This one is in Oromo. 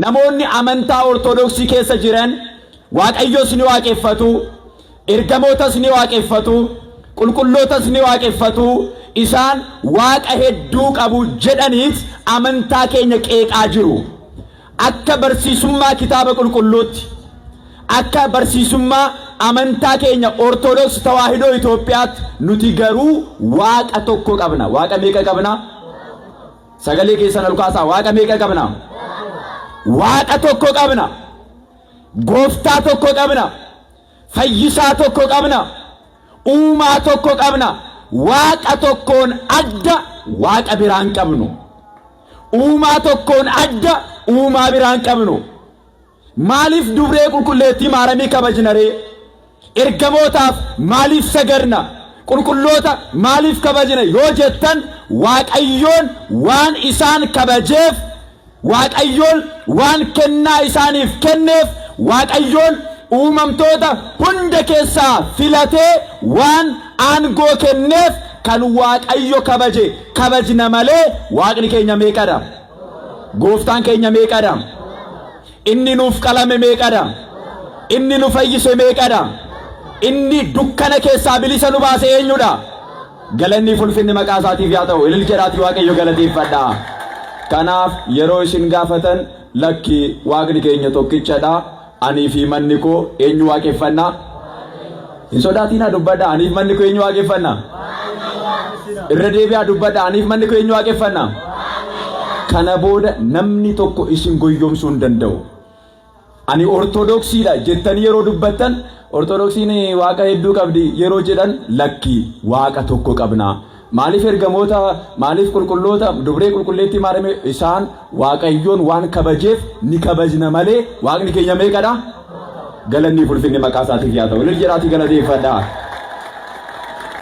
namoonni amantaa ortodoksii keessa jiran waaqayyoos ni waaqeffatu, ergamootas ni waaqeffatu, qulqullootas ni waaqeffatu, isaan waaqa hedduu qabu jedhaniit amantaa keenya qeeqaa jiru. Akka barsiisummaa kitaaba qulqulluutti, akka barsiisummaa amantaa keenya ortodoksii tawaahidoo Itoophiyaatti nuti garuu waaqa tokko qabna. Waaqa meeqa qabna? Sagalee keessan ol kaasaa. Waaqa meeqa qabna? Waaqa tokko qabna. Gooftaa tokko qabna. Fayyisaa tokko qabna. Uumaa tokko qabna. Waaqa tokkoon adda waaqa biraan qabnu. Uumaa tokkoon adda uumaa biraan qabnu. Maaliif dubree qulqulleettii maaramii kabajnaree? Ergamootaaf maaliif sagarna? Qulqulloota maaliif kabajna yoo jettan, waaqayyoon waan isaan kabajeef, waaqayyoon waan kennaa isaaniif kenneef, waaqayyoon uumamtoota hunda keessaa filatee waan aangoo kenneef kan waaqayyo kabaje kabajna malee waaqni keenya meeqadha? Gooftaan keenya meeqadha? Inni nuuf qalame meeqadha? Inni nu fayyise meeqadha? Inni dukkana keessaa bilisa nu baase eenyudha? Galanni ulfinni maqaa isaatiif yaa ta'u. Ilil jedhaatii waaqayyo galateeffadha. Kanaaf yeroo isin gaafatan lakki waaqni keenya tokkichadha. Anii fi manni koo eenyu waaqeffanna? Hin sodaatinaa dubbadha. Anii fi manni koo eenyu waaqeffanna? Irra deebi'aa dubbadha. Anii fi manni koo eenyu waaqeffanna? Kana booda namni tokko isin goyyomsuu hin danda'u. Ani ortodoksiidha jettanii yeroo dubbattan, ortodoksiin waaqa hedduu qabdi yeroo jedhan lakki waaqa tokko qabna. Maaliif ergamoota, maaliif qulqulloota, dubree qulqulleettii maarame isaan waaqayyoon waan kabajeef ni kabajna malee waaqni keenya meeqadha? Galanni ulfinni maqaa isaatiif yaa ta'u. Ilil jedhaatii galateeffadha.